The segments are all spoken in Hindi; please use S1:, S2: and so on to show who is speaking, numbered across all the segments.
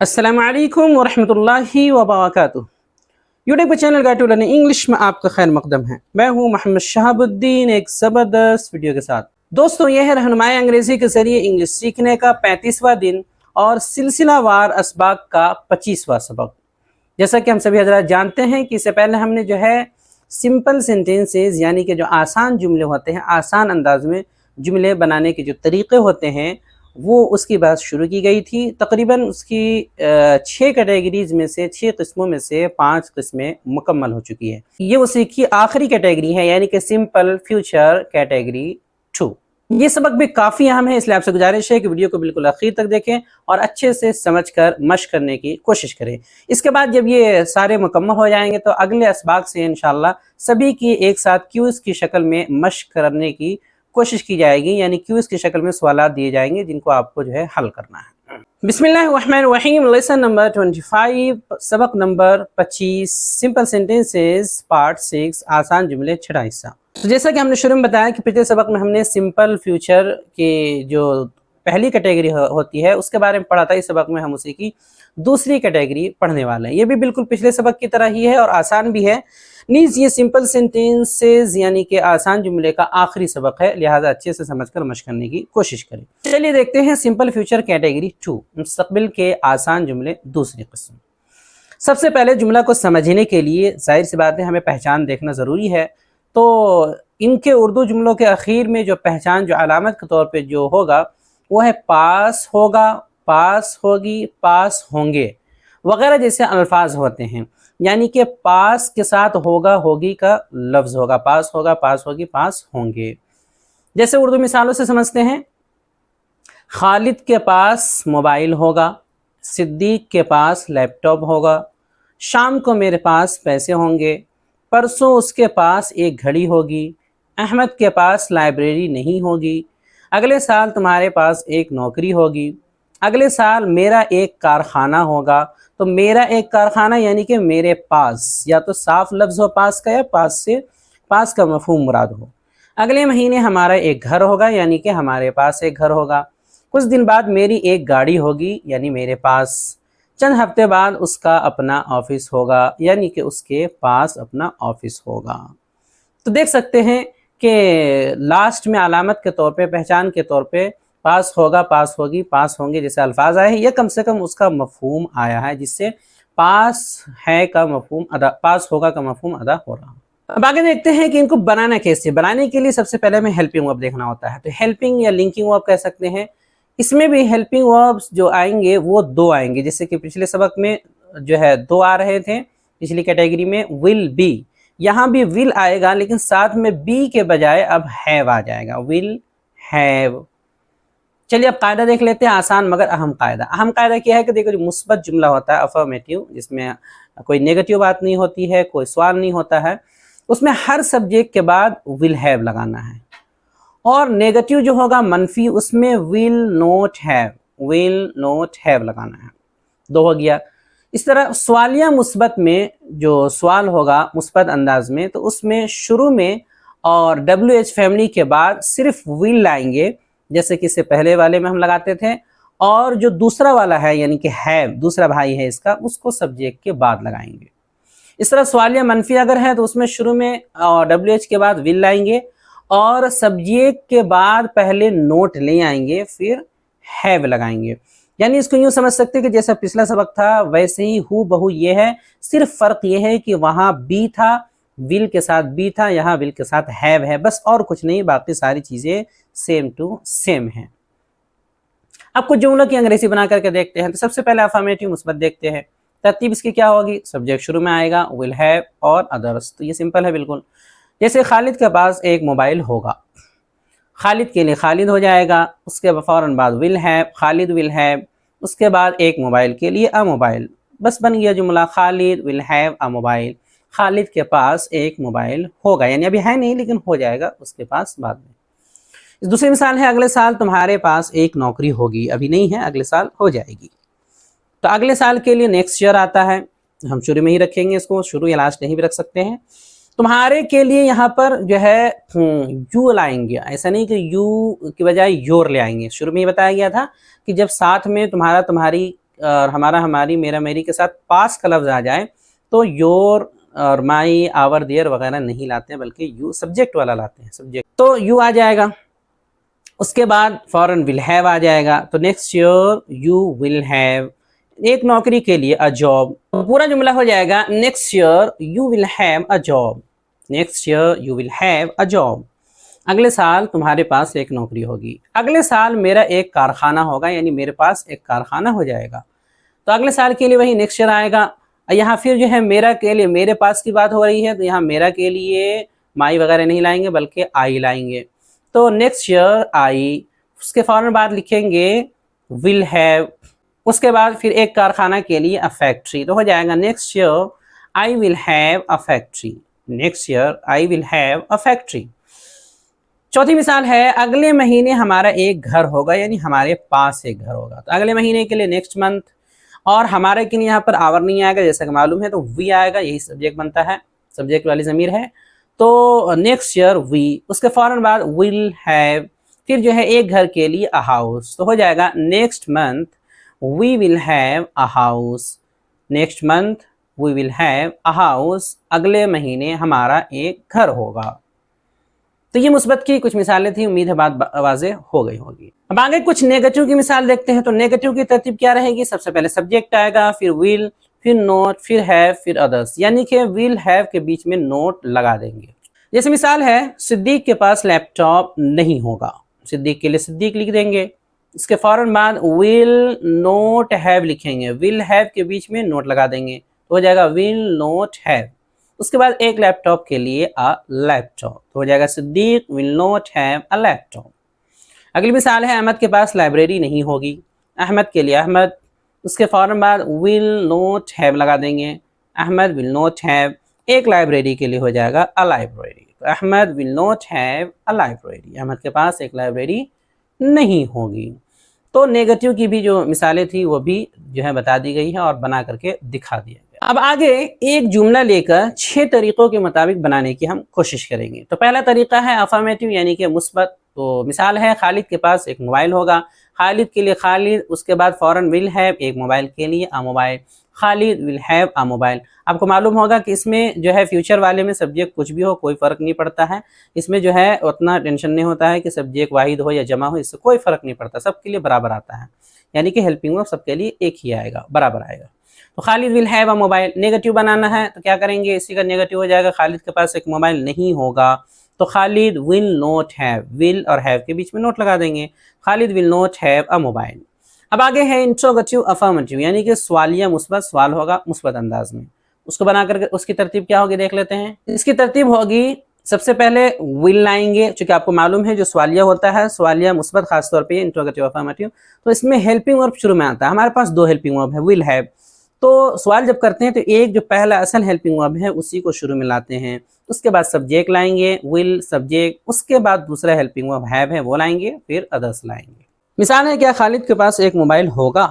S1: अस्सलामु अलैकुम वरहमतुल्लाहि वबरकातुहू। यूट्यूब के channel Guide to Learning English में आपका खैर मकदम है। मैं हूँ मोहम्मद शहाबुद्दीन एक ज़बरदस्त वीडियो के साथ। दोस्तों, यह है रहनुमाई अंग्रेज़ी के ज़रिए इंग्लिश सीखने का 35वां दिन और सिलसिलावार असबाक का 25वां सबक। जैसा कि हम सभी हज़रात जानते हैं कि इससे पहले हमने जो है सिंपल सेंटेंसेस यानी कि जो आसान जुमले होते हैं, आसान अंदाज में जुमले बनाने के जो तरीक़े होते हैं वो उसकी बात शुरू की गई थी। तकरीबन उसकी 6 कैटेगरीज़ में से 6 किस्मों में से 5 किस्में मुकम्मल हो चुकी है। ये उसी की आखिरी कैटेगरी है यानी कि सिंपल फ्यूचर कैटेगरी 2। ये सबक भी काफ़ी अहम है, इसलिए आपसे गुजारिश है कि वीडियो को बिल्कुल आखिर तक देखें और अच्छे से समझकर मश्क करने की कोशिश करें। इसके बाद जब ये सारे मुकम्मल हो जाएंगे तो अगले असबाक से इंशाल्लाह सभी की एक साथ क्यूज़ की शक्ल में मश्क करने की कोशिश की जाएगी, यानी क्यूज़ की शक्ल में सवालात दिए जाएंगे जिनको आपको जो है हल करना है। बिस्मिल्लाहिर्रहमानिर्रहीम, लेसन नंबर 25, सबक नंबर 25, सिंपल सेंटेंसेस पार्ट 6, आसान जुमले छठा हिस्सा। तो जैसा कि हमने शुरू में बताया कि पिछले सबक में हमने सिंपल फ्यूचर की जो पहली कैटेगरी होती है उसके बारे में पढ़ा था। इस सबक में हम उसी की दूसरी कैटेगरी पढ़ने वाले हैं। ये भी बिल्कुल पिछले सबक की तरह ही है और आसान भी है। नीज ये सिंपल सेंटेंसेस यानी कि आसान जुमले का आखिरी सबक है, लिहाजा अच्छे से समझकर मश्क करने की कोशिश करें। चलिए देखते हैं सिंपल फ्यूचर कैटेगरी 2, मुस्तकबिल के आसान जुमले दूसरी किस्म। सबसे पहले जुमला को समझने के लिए जाहिर सी बात है हमें पहचान देखना ज़रूरी है। तो इनके उर्दू जुमलों के आखिर में जो पहचान जो अलामत के तौर पे जो होगा वो है पास होगा, पास होगी, पास होंगे वगैरह जैसे अल्फाज होते हैं। यानी कि पास के साथ होगा होगी का लफ्ज़ होगा, पास होगा, पास होगी, पास होंगे। जैसे उर्दू मिसालों से समझते हैं, खालिद के पास मोबाइल होगा, सिद्दीक के पास लैपटॉप होगा, शाम को मेरे पास पैसे होंगे, परसों उसके पास एक घड़ी होगी, अहमद के पास लाइब्रेरी नहीं होगी, अगले साल तुम्हारे पास एक नौकरी होगी, अगले साल मेरा एक कारखाना होगा। तो मेरा एक कारखाना यानी कि मेरे पास, या तो साफ लफ्ज़ हो पास का या पास से पास का मफहूम मुराद हो। अगले महीने हमारा एक घर होगा यानी कि हमारे पास एक घर होगा। कुछ दिन बाद मेरी एक गाड़ी होगी यानी मेरे पास। चंद हफ्ते बाद उसका अपना ऑफिस होगा यानी कि उसके पास अपना ऑफिस होगा। तो देख सकते हैं कि लास्ट में अलामत के तौर पे, पहचान के तौर पे पास होगा, पास होगी, पास होंगे जैसे अल्फाज आए हैं, यह कम से कम उसका मफहूम आया है जिससे पास है का मफहूम अदा, पास होगा का मफहूम अदा हो रहा। अब आगे देखते हैं कि इनको बनाना कैसे। बनाने के लिए सबसे पहले हमें हेल्पिंग वर्ब देखना होता है। तो हेल्पिंग या लिंकिंग वर्ब कह सकते हैं। इसमें भी हेल्पिंग वर्ब्स जो आएंगे वो 2 आएंगे, जैसे कि पिछले सबक में जो है 2 आ रहे थे पिछली कैटेगरी में, विल बी। यहाँ भी विल आएगा लेकिन साथ में बी के बजाय अब हैव आ जाएगा, विल हैव। चलिए अब कायदा देख लेते हैं, आसान मगर अहम कायदा। अहम कायदा क्या है कि देखो, जो मुस्बत जुमला होता है अफर्मेटिव, जिसमें कोई नेगेटिव बात नहीं होती है, कोई सवाल नहीं होता है, उसमें हर सब्जेक्ट के बाद विल हैव लगाना है। और नेगेटिव जो होगा मनफी, उसमें will not have, will not have लगाना है। 2 हो गया। इस तरह सवालिया मुस्बत में जो सवाल होगा मुस्बत अंदाज में, तो उसमें शुरू में और WH फैमिली के बाद सिर्फ विल लाएंगे, जैसे कि इससे पहले वाले में हम लगाते थे। और जो दूसरा वाला है यानी कि हैव, दूसरा भाई है इसका, उसको सब्जेक्ट के बाद लगाएंगे। इस तरह सवालिया मनफी अगर है तो उसमें शुरू में WH के बाद विल लाएंगे और सब्जेक्ट के बाद पहले नोट ले आएंगे, फिर हैव लगाएंगे। यानी इसको यूँ समझ सकते हैं कि जैसा पिछला सबक था वैसे ही हू बहू ये है। सिर्फ फ़र्क ये है कि वहाँ बी था, विल के साथ बी था, यहाँ विल के साथ हैव है, बस और कुछ नहीं, बाकी सारी चीज़ें सेम टू सेम हैं। अब कुछ जुमलों की अंग्रेजी बना करके देखते हैं। तो सबसे पहले अफर्मेटिव मुस्बत देखते हैं। तरतीब इसकी क्या होगी, सब्जेक्ट शुरू में आएगा, विल हैव और अदर्स। तो ये सिंपल है बिल्कुल। जैसे खालिद के पास एक मोबाइल होगा, खालिद के लिए खालिद हो जाएगा, उसके फ़ौरन बाद will have, Khalid will have, उसके बाद एक मोबाइल के लिए अ मोबाइल। बस बन गया जुमला, Khalid will have a mobile. Khalid के पास एक मोबाइल होगा, यानी अभी है नहीं लेकिन हो जाएगा उसके पास बाद में। दूसरी मिसाल है, अगले साल तुम्हारे पास एक नौकरी होगी, अभी नहीं है, अगले साल हो जाएगी। तो अगले साल के लिए नेक्स्ट ईयर आता है, हम शुरू में ही रखेंगे इसको, शुरू या लास्ट नहीं भी रख सकते हैं। तुम्हारे के लिए यहाँ पर जो है यू लाएंगे, ऐसा नहीं कि यू की बजाय योर ले आएंगे। शुरू में ही बताया गया था कि जब साथ में तुम्हारा तुम्हारी और हमारा, हमारी, मेरा, मेरी के साथ पास का लफ्ज़ आ जाए तो योर और माई, आवर, देयर वगैरह नहीं लाते हैं, बल्कि यू सब्जेक्ट वाला लाते हैं, सब्जेक्ट। तो यू आ जाएगा, उसके बाद फौरन विल हैव आ जाएगा। तो next year you will have, एक नौकरी के लिए अ जॉब, तो पूरा जुमला हो जाएगा next year you will have a job, next year you will have a job. अगले साल तुम्हारे पास एक नौकरी होगी, अगले साल मेरा एक कारखाना होगा, यानी मेरे पास एक कारखाना हो जाएगा। तो अगले साल के लिए वही नेक्स्ट ईयर आएगा। यहाँ फिर जो है मेरा के लिए, मेरे पास की बात हो रही है, तो यहाँ मेरा के लिए माई वगैरह नहीं लाएंगे, बल्कि आई लाएंगे। तो नेक्स्ट ईयर आई, उसके फौरन बाद लिखेंगे विल हैव, उसके बाद फिर एक कारखाना के लिए अ फैक्ट्री, तो हो जाएगा next year I will have a factory, next year I will have a factory. चौथी मिसाल है, अगले महीने हमारा एक घर होगा, यानी हमारे पास एक घर होगा। तो अगले महीने के लिए नेक्स्ट मंथ, और हमारे के लिए यहाँ पर आवर नहीं आएगा जैसा कि मालूम है, तो वी आएगा, यही सब्जेक्ट बनता है, सब्जेक्ट वाली ज़मीर है। तो नेक्स्ट ईयर वी, उसके फ़ौरन बाद विल हैव, फिर जो है एक घर के लिए अ हाउस, तो हो जाएगा next month we will have a house, next month we will have a house, अगले महीने हमारा एक घर होगा। तो ये मुस्बत की कुछ मिसालें थी, उम्मीद है बात वाज़े हो गई होगी। अब आगे कुछ नेगेटिव की मिसाल देखते हैं। तो नेगेटिव की तरतीब क्या रहेगी, सबसे पहले सब्जेक्ट आएगा, फिर विल, फिर नोट, फिर हैव, फिर अदर्स, यानी कि विल हैव के बीच में नोट लगा देंगे। जैसे मिसाल है, सिद्दीक के पास लैपटॉप नहीं होगा, सिद्दीक के लिए सिद्दीक लिख देंगे, इसके फ़ौरन बाद विल नोट हैव लिखेंगे, विल हैव के बीच में नोट लगा देंगे, तो हो जाएगा विल नोट हैव। उसके बाद एक लैपटॉप के लिए अ लैपटॉप, तो हो जाएगा Siddiq will not have a laptop. अगली मिसाल है, अहमद के पास लाइब्रेरी नहीं होगी, अहमद के लिए अहमद, उसके फ़ौरन बाद विल नॉट हैव लगा देंगे, अहमद विल नॉट हैव, एक लाइब्रेरी के लिए हो जाएगा अ लाइब्रेरी, तो Ahmad will not have a library, Ahmad के पास एक लाइब्रेरी नहीं होगी। तो नेगेटिव की भी जो मिसालें थी वो भी जो है बता दी गई है और बना करके दिखा दिया गया। अब आगे एक जुमला लेकर 6 तरीक़ों के मुताबिक बनाने की हम कोशिश करेंगे। तो पहला तरीका है अफर्मेटिव, यानी कि मुस्बत। तो मिसाल है, खालिद के पास एक मोबाइल होगा, खालिद के लिए खालिद, उसके बाद फ़ौरन विल हैव, एक मोबाइल के लिए अ mobile, Khalid will have a mobile. आपको मालूम होगा कि इसमें जो है फ्यूचर वाले में सब्जेक्ट कुछ भी हो कोई फ़र्क नहीं पड़ता है, इसमें जो है उतना टेंशन नहीं होता है कि सब्जेक्ट वाहिद हो या जमा हो, इससे कोई फ़र्क नहीं पड़ता, सबके लिए बराबर आता है, यानी कि हेल्पिंग वर्ब सबके लिए एक ही आएगा, बराबर आएगा। तो Khalid will have a mobile, negative बनाना है तो क्या करेंगे, इसी का नेगेटिव हो जाएगा, खालिद के पास एक मोबाइल नहीं होगा, तो Khalid will not have, will और हैव के बीच में नोट लगा देंगे, Khalid will not have a mobile. अब आगे है इंट्रोगेटिव अफर्मेटिव, यानी कि सवालिया मुस्बत, सवाल होगा मुस्बत अंदाज में, उसको बनाकर उसकी तरतीब क्या होगी देख लेते हैं। इसकी तरतीब होगी, सबसे पहले विल लाएंगे, चूंकि आपको मालूम है जो सवालिया होता है, सवालिया मुस्बत खासतौर पे इंट्रोगेटिव अफर्मेटिव, तो इसमें हेल्पिंग वर्ब शुरू में आता है। हमारे पास 2 हेल्पिंग वर्ब है, विल हैव, तो सवाल जब करते हैं तो एक जो पहला असल हेल्पिंग वर्ब है उसी को शुरू में लाते हैं, उसके बाद सब्जेक्ट लाएंगे, विल सब्जेक्ट, उसके बाद दूसरा हेल्पिंग वर्ब हैव है वो लाएंगे, फिर अदर्स लाएंगे। मिसाल है, क्या खालिद के पास एक मोबाइल होगा,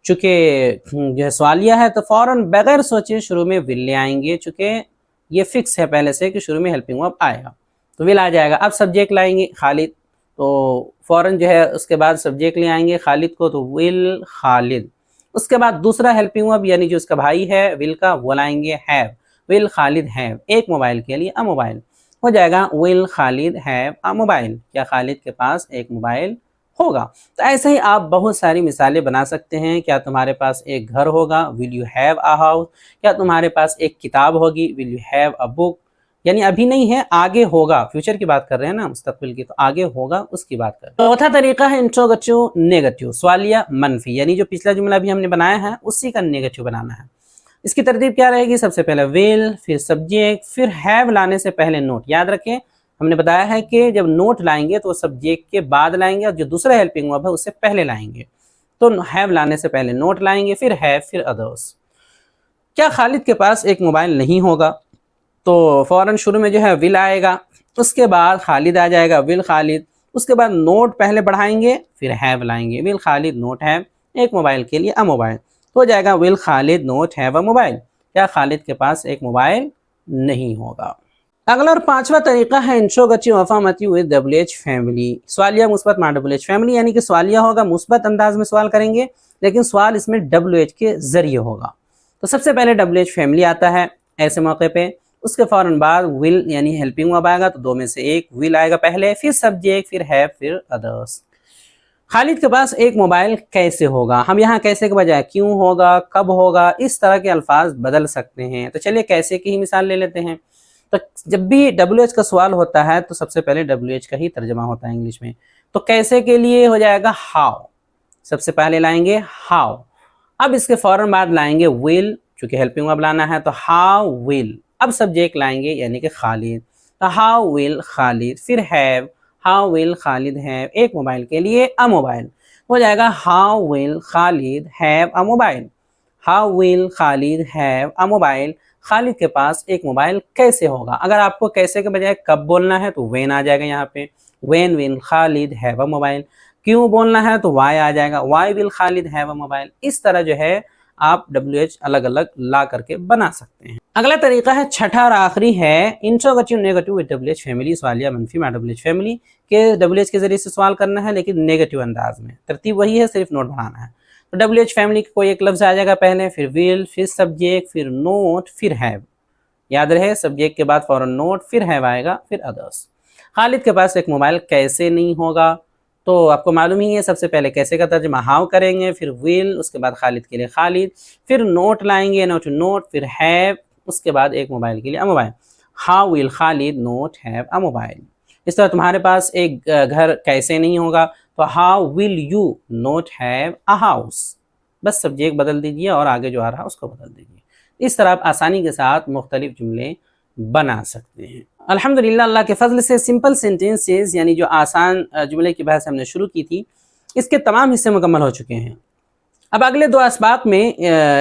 S1: चूँकि जो है सवालिया है तो फ़ौरन बगैर सोचे शुरू में विल ले आएंगे, चूँकि ये फिक्स है पहले से कि शुरू में हेल्पिंग वर्ब आएगा, तो विल आ जाएगा। अब सब्जेक्ट लाएंगे खालिद, तो फ़ौरन जो है उसके बाद सब्जेक्ट ले आएंगे खालिद को, तो विल खालिद, उसके बाद दूसरा हेल्पिंग वर्ब यानी जो उसका भाई है विल का वो लाएंगे हैव, विल खालिद हैव, एक मोबाइल के लिए अ मोबाइल, हो जाएगा will Khalid have a mobile, क्या खालिद के पास एक मोबाइल होगा। तो ऐसे ही आप बहुत सारी मिसालें बना सकते हैं। क्या तुम्हारे पास एक घर होगा, will you have a house, क्या तुम्हारे पास एक किताब होगी, will you have a book, यानी अभी नहीं है आगे होगा, फ्यूचर की बात कर रहे हैं ना, मुस्तकबिल की, तो आगे होगा उसकी बात कर रहे हैं। चौथा तरीका है इंट्रोगेटिव नेगेटिव, सवालिया मनफी, यानी जो पिछला जुमला भी हमने बनाया है उसी का नेगेटिव बनाना है। इसकी तरतीब क्या रहेगी, सबसे पहले विल, फिर सब्जेक्ट, फिर हैव लाने से पहले नोट। याद रखें हमने बताया है कि जब नोट लाएंगे तो सब्जेक्ट के बाद लाएंगे और जो दूसरा हेल्पिंग वर्ब है उससे पहले लाएंगे, तो हैव लाने से पहले नोट लाएंगे, फिर हैव, फिर अदर्स। क्या खालिद के पास एक मोबाइल नहीं होगा, तो फ़ौरन शुरू में जो है विल आएगा, उसके बाद खालिद आ जाएगा, विल खालिद, उसके बाद नोट पहले बढ़ाएंगे, फिर हैव लाएंगे, विल खालिद नोट हैव, एक मोबाइल के लिए अ मोबाइल, हो जाएगा will Khalid note have a mobile, क्या खालिद के पास एक मोबाइल नहीं होगा। अगला और पांचवा तरीका है interrogative affirmative with WH family. सवालिया मुस्बत मा WH फैमिली, यानी कि सवालिया होगा, मुस्बत अंदाज में सवाल करेंगे, लेकिन सवाल इसमें WH के जरिए होगा। तो सबसे पहले WH फैमिली आता है ऐसे मौके पे, उसके फौरन बाद विल यानी हेल्पिंग वर्ब आएगा, तो दो में से एक विल आएगा पहले, फिर सब्जेक्ट, फिर हैव, फिर अदर्स। खालिद के पास एक मोबाइल कैसे होगा, हम यहाँ कैसे के बजाय क्यों होगा, कब होगा, इस तरह के अल्फाज बदल सकते हैं। तो चलिए कैसे की ही मिसाल ले लेते हैं। तो जब भी WH का सवाल होता है तो सबसे पहले WH का ही तर्जमा होता है इंग्लिश में। तो कैसे के लिए हो जाएगा हाउ, सबसे पहले लाएंगे हाउ। अब इसके फौरन बाद लाएंगे विल, चूंकि हेल्पिंग वर्ब लाना है तो हाउ विल। अब सब्जेक्ट लाएंगे यानी कि खालिद, तो हाउ विल खालिद, फिर have, how will Khalid have एक मोबाइल के लिए अ मोबाइल, हो जाएगा how will Khalid have a mobile. How will Khalid have a mobile, Khalid के पास एक मोबाइल कैसे होगा। अगर आपको कैसे के बजाय कब बोलना है तो व्हेन आ जाएगा यहाँ पे, when will Khalid have a mobile. क्यों बोलना है तो वाई आ जाएगा, why will Khalid have a mobile. इस तरह जो है आप WH अलग अलग ला करके बना सकते हैं। अगला तरीका है छठा और आखिरी है interrogative negative with WH family. सवालिया मनफी मा WH फैमिली के WH के जरिए से सवाल करना है, लेकिन नेगेटिव अंदाज में। तरतीब वही है, सिर्फ नोट बढ़ाना है। तो WH फैमिली का कोई एक लफ्ज आ जाएगा पहले, फिर विल, फिर सब्जेक्ट, फिर नोट, फिर हैव। याद रहे सब्जेक्ट के बाद फौरन नोट, फिर हैव आएगा, फिर अदर्स। खालिद के पास एक मोबाइल कैसे नहीं होगा, तो आपको मालूम ही है, सबसे पहले कैसे का तर्जमा हाउ करेंगे, फिर विल, उसके बाद खालिद के लिए खालिद, फिर नोट लाएंगे, नोट नोट, फिर हैव, उसके बाद एक मोबाइल के लिए अ mobile. How will Khalid note have a mobile. इस तरह तुम्हारे पास एक घर कैसे नहीं होगा, तो how will you note have a house. बस सब्जेक्ट बदल दीजिए और आगे जो आ रहा है उसको बदल दीजिए। इस तरह आप आसानी के साथ मुख्तलिफ जुमले बना सकते हैं। अल्हम्दुलिल्लाह, अल्लाह के फजल से सिंपल सेंटेंसेस यानी जो आसान जुमले की बहस हमने शुरू की थी, इसके तमाम हिस्से मुकम्मल हो चुके हैं। अब अगले दो असबाक में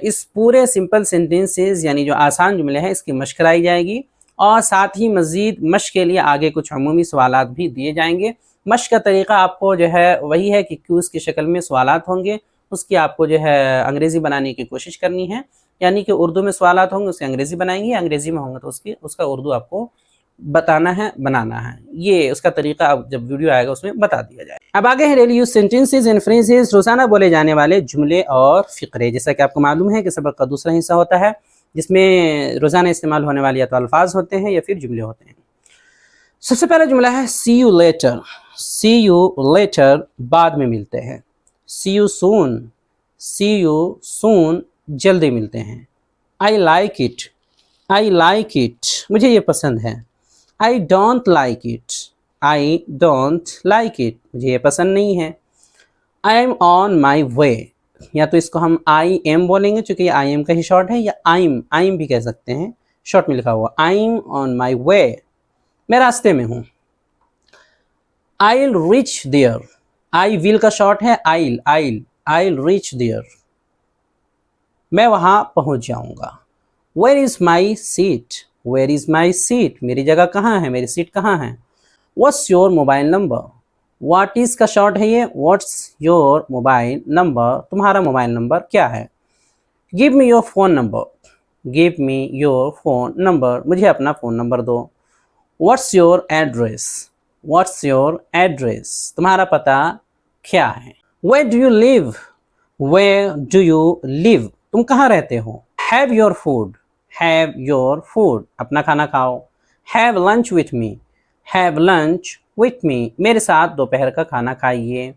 S1: इस पूरे सिंपल सेंटेंसेस यानी जो आसान जुमले हैं इसकी मशक कराई जाएगी, और साथ ही मज़ीद मशक के लिए आगे कुछ अमूमी सवालात भी दिए जाएंगे। मशक का तरीका आपको जो है वही है कि क्यूज़ की शक्ल में सवालात होंगे, उसकी आपको जो है अंग्रेज़ी बनाने की कोशिश करनी है। यानी कि उर्दू में सवालात होंगे उसकी अंग्रेज़ी बनाएंगे, अंग्रेज़ी में होंगे तो उसका उर्दू आपको बताना है, बनाना है। ये उसका तरीका अब जब वीडियो आएगा उसमें बता दिया जाए। अब आगे है daily use sentences and phrases, रोजाना बोले जाने वाले जुमले और फ़िक्रे। जैसा कि आपको मालूम है कि सबक का दूसरा हिस्सा होता है जिसमें रोजाना इस्तेमाल होने वाले या तो अल्फाज होते हैं या फिर जुमले होते हैं। सबसे पहला जुमला है see you later. See you later, बाद में मिलते हैं। सी you soon, C you soon, जल्दी मिलते हैं। I like it, I like it, मुझे ये पसंद है। I don't like it, I don't like it, मुझे ये पसंद नहीं है। आई एम ऑन माई वे, या तो इसको हम आई एम बोलेंगे चूँकि ये आई एम का ही शॉर्ट है, या आइम भी कह सकते हैं, शॉर्ट में लिखा हुआ। आई एम ऑन माई वे, मैं रास्ते में हूँ। I will reach there, I will का शॉर्ट है I'll, I will reach there, मैं वहाँ पहुँच जाऊँगा। Where is my seat, where is my seat, मेरी जगह कहाँ है, मेरी सीट कहाँ है। What's your mobile number, what is का शॉर्ट है ये, व्हाट्स योर मोबाइल नंबर, तुम्हारा मोबाइल नंबर क्या है। Give me your phone number, give me your phone number, मुझे अपना फ़ोन नंबर दो। What's your address, what's your address, तुम्हारा पता क्या है। Where do you live, where do you live, तुम कहाँ रहते हो। Have your food, have your food, अपना खाना खाओ। Have lunch with me, have lunch with me, मेरे साथ दोपहर का खाना खाइए।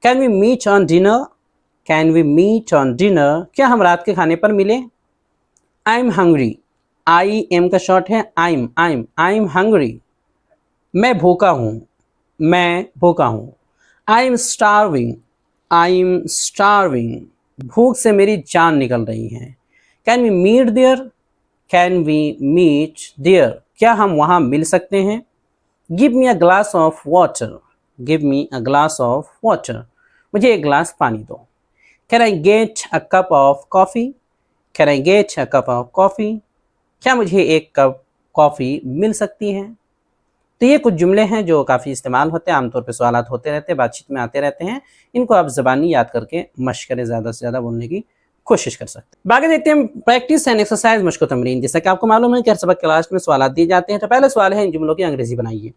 S1: Can we meet on dinner, can we meet on dinner, क्या हम रात के खाने पर मिले। I am hungry, I am का शॉर्ट है आई एम हंग्री, मैं भूखा हूँ, मैं भूखा हूँ। I am starving, I am starving, भूख से मेरी जान निकल रही है। Can we meet there, can we meet there, क्या हम वहाँ मिल सकते हैं। Give me a glass of water, give me a glass of water, मुझे एक ग्लास पानी दो। Can I get a cup of coffee, can I get a cup of coffee, क्या मुझे एक कप कॉफ़ी मिल सकती है। तो ये कुछ जुमले हैं जो काफ़ी इस्तेमाल होते हैं, आमतौर पे सवालात होते रहते हैं, बातचीत में आते रहते हैं। इनको आप ज़बानी याद करके मश्क करें, ज़्यादा से ज़्यादा बोलने की कोशिश कर सकते हैं। बाकी देखते हैं प्रैक्टिस एंड एक्सरसाइज मशक तमरीन। जैसा कि आपको मालूम है कि हर सबक के लास्ट में सवाल दिए जाते हैं। तो पहले सवाल है, इन जुमलों की अंग्रेजी बनाइए।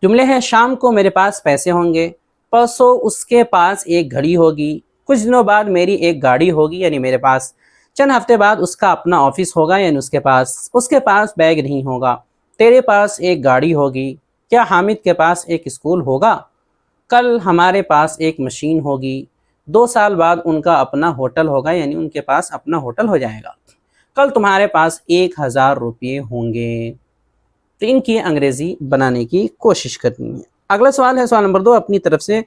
S1: जुमले हैं, शाम को मेरे पास पैसे होंगे, परसों उसके पास एक घड़ी होगी, कुछ दिनों बाद मेरी एक गाड़ी होगी यानी मेरे पास, चंद हफ्ते बाद उसका अपना ऑफिस होगा यानी उसके पास बैग नहीं होगा, तेरे पास एक गाड़ी होगी, क्या हामिद के पास एक स्कूल होगा, कल हमारे पास एक मशीन होगी, 2 साल बाद उनका अपना होटल होगा यानी उनके पास अपना होटल हो जाएगा, कल तुम्हारे पास 1000 रुपये होंगे। तो इनकी अंग्रेजी बनाने की कोशिश करनी है। अगला सवाल है, सवाल नंबर 2, अपनी तरफ से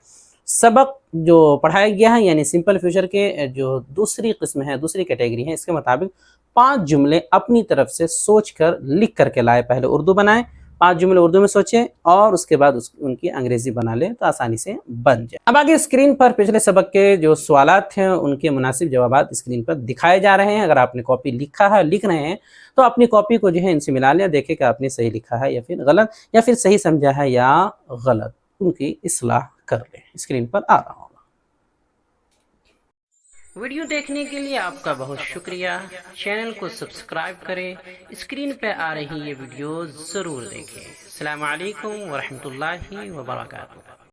S1: सबक जो पढ़ाया गया है यानी सिंपल फ्यूचर के जो दूसरी किस्म है, दूसरी कैटेगरी है, इसके मुताबिक 5 जुमले अपनी तरफ से सोचकर लिख करके लाए। पहले उर्दू बनाएं, 5 जुमले उर्दू में सोचें और उसके बाद उनकी अंग्रेजी बना लें तो आसानी से बन जाए। अब आगे स्क्रीन पर पिछले सबक के जो सवालात हैं उनके मुनासिब जवाबात स्क्रीन पर दिखाए जा रहे हैं। अगर आपने कॉपी लिख रहे हैं तो अपनी कॉपी को जो है इनसे मिला लिया, देखें कि आपने सही लिखा है या फिर गलत, या फिर सही समझा है या गलत, उनकी इस्लाह कर लें। स्क्रीन पर आ रहा होगा। वीडियो देखने के लिए आपका बहुत शुक्रिया। चैनल को सब्सक्राइब करें, स्क्रीन पर आ रही ये वीडियो ज़रूर देखें। अस्सलामु अलैकुम वरहमतुल्लाहि वबरकातुहू।